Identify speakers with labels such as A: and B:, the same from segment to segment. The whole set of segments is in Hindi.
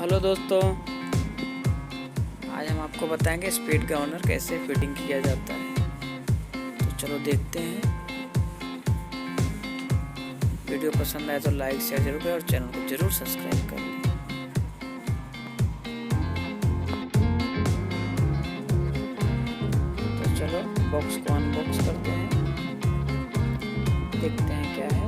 A: हेलो दोस्तों, आज हम आपको बताएंगे स्पीड गवर्नर कैसे फिटिंग किया जाता है। तो चलो देखते हैं। वीडियो पसंद आए तो लाइक शेयर जरूर करें और चैनल को जरूर सब्सक्राइब कर लें। तो चलो बॉक्स को अनबॉक्स करते हैं, देखते हैं क्या है।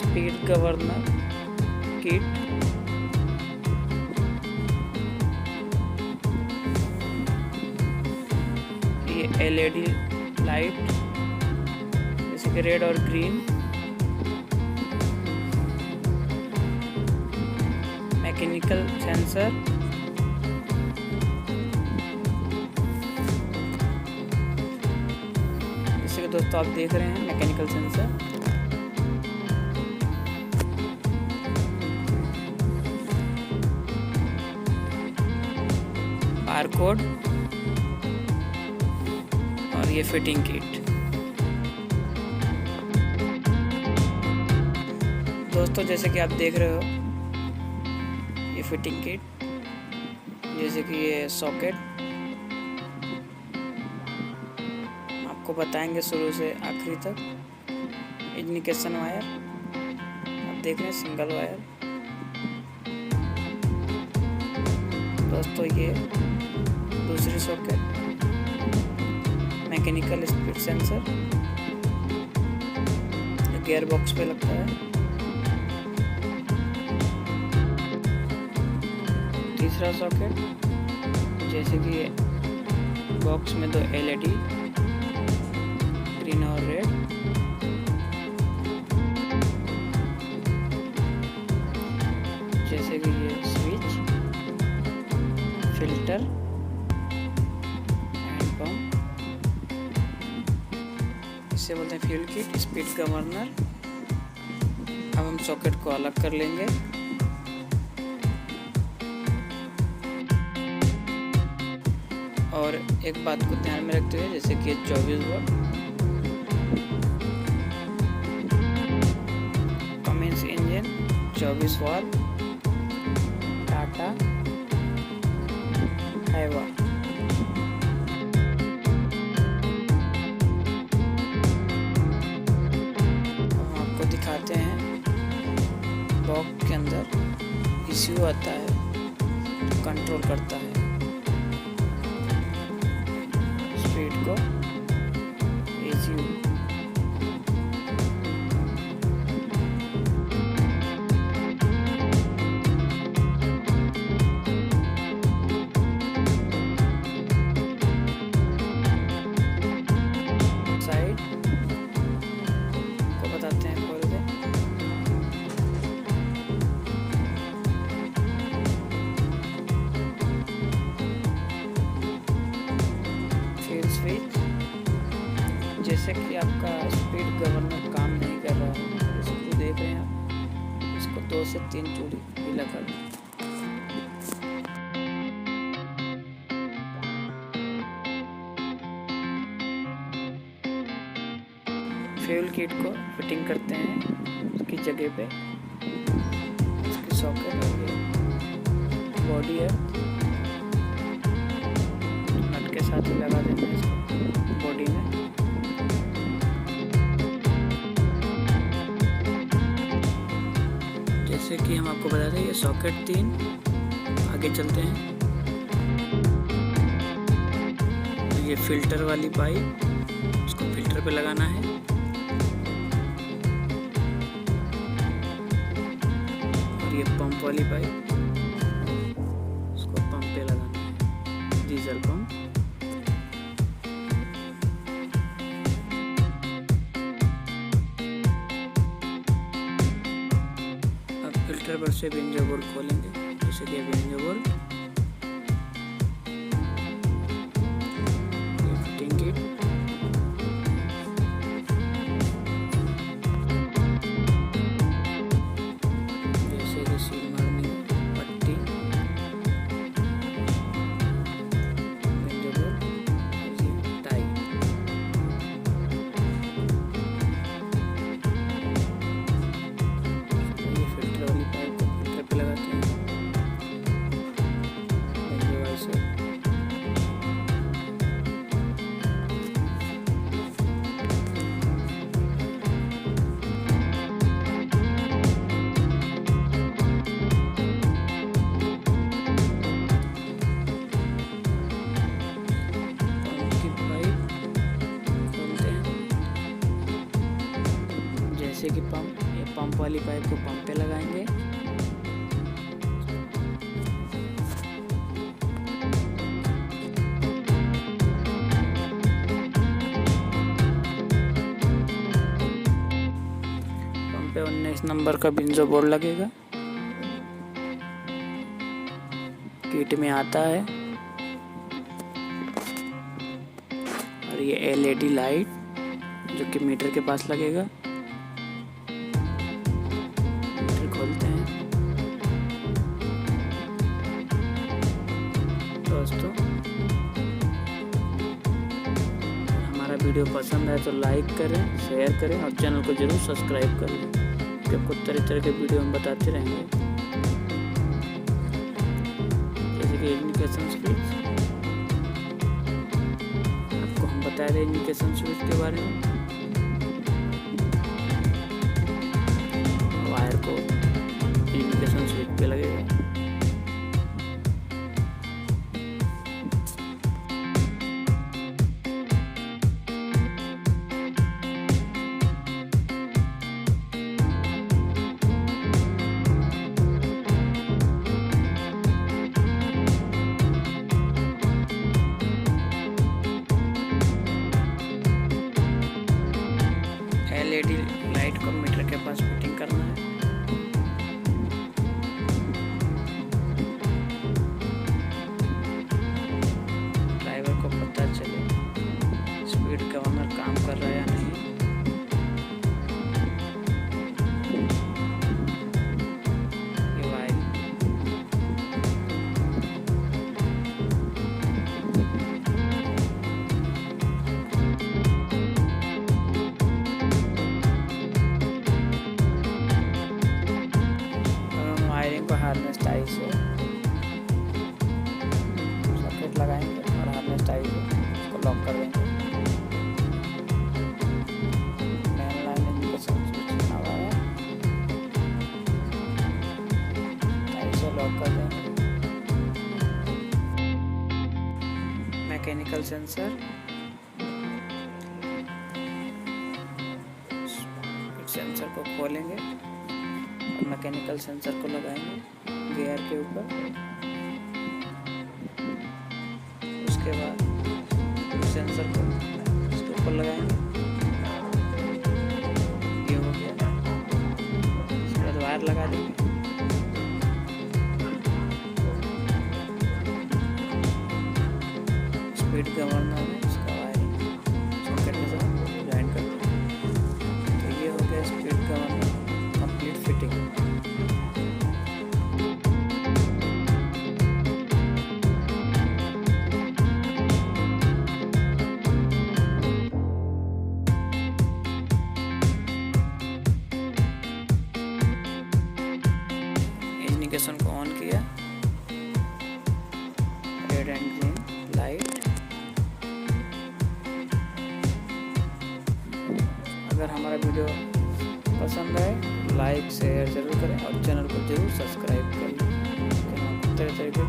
A: स्पीड गवर्नर किट, ये एलईडी लाइट जैसे कि रेड और ग्रीन, मैकेनिकल सेंसर, जैसे कि दोस्तों आप देख रहे हैं मैकेनिकल सेंसर, बारकोड और ये फिटिंग किट। दोस्तों जैसे कि आप देख रहे हो ये फिटिंग किट, जैसे कि ये सॉकेट आपको बताएंगे शुरू से आखिरी तक। इंडिकेशन वायर आप देख रहे हैं, सिंगल वायर। दोस्तों ये दूसरी सॉकेट, मैकेनिकल स्पीड सेंसर जो गियर बॉक्स पे लगता है। तीसरा सॉकेट जैसे कि ये बॉक्स में दो एलईडी ग्रीन और रेड, जैसे कि ये स्विच, फिल्टर, हैंड पंप, इसे बोलते हैं फ्यूल किट, स्पीड गवर्नर। अब हम सॉकेट को अलग कर लेंगे। और एक बात को ध्यान में रखते हुए, जैसे कि 24 वोल्ट कमिंस इंजन, 24 वाट, टाटा हाइवा। हम आपको दिखाते हैं बॉक्स के अंदर ECU आता है, कंट्रोल करता है स्पीड को। ECU साइड को बताते हैं, खोल के फ्यूल स्विच, जैसे कि आपका स्पीड गवर्नर काम नहीं कर रहा है, इसको देख रहे हैं आप, इसको 2 से 3 चूड़ी भी लगा दें। फ्यूल किट को फिटिंग करते हैं उसकी जगह पे, उसकी सॉकेट और ये बॉडी है, नट के साथ ही लगा देते हैं इसको बॉडी में। जैसे कि हम आपको बता दें, ये सॉकेट 3, आगे चलते हैं। तो ये फिल्टर वाली पाइप, उसको फिल्टर पे लगाना है। ये पंप वाली पाइप, उसको पंप पे लगाना है, डीजल पंप। अब फिल्टर पर से बेंजो बोल्ट खोलेंगे, जैसे कि बेंजो बोल्ट, ये फिटिंग किट, सील मारने पट्टी, बेंजो बोल्ट, टाई। कि पंप, ये पंप वाली पाइप को पंप पे लगाएंगे। पंप पे 19 नंबर का बिंजो बोर्ड लगेगा, किट में आता है। और ये LED लाइट जो कि मीटर के पास लगेगा। मीटर खोलते हैं। दोस्तों, हमारा वीडियो पसंद है तो लाइक करें, शेयर करें और चैनल को जरूर सब्सक्राइब कर लें, क्योंकि आपको तरह तरह के वीडियो हम बताते रहेंगे, जैसे कि एजुकेशन स्पीच। आपको हम बता रहे हैं एजुकेशन स्पीच के बारे में। वायर को एजुकेशन स्पीच पे लगेगा। LED लाइट को मीटर के पास फिटिंग करना है। ड्राइवर को पता चले स्पीड गवर्नर काम कर रहा है या नहीं। ये वायर वायरिंग को हार्नेस टाई से सॉकेट लगाएंगे और हार्नेस टाई से इसको लॉक कर देंगे। मेन लाइन एजुकेशन स्विच बना हुआ है, टाई से लॉक कर देंगे। मैकेनिकल सेंसर, सेंसर को खोलेंगे और मैकेनिकल सेंसर को लगाएंगे गियर के ऊपर। उसके बाद सेंसर को इसके ऊपर लगाएंगे। ये हो गया। उसके बाद वायर लगा देंगे। स्पीड गवर्नर है, इसका वायरिंग सॉकेट के साथ ज्वाइन कर देंगे। तो ये हो गया speed governor complete fitting. Education को ऑन किया, रेड एंड ग्रीन लाइट। अगर हमारा वीडियो पसंद आए लाइक शेयर जरूर करें और चैनल को जरूर सब्सक्राइब करें। तरह तरह के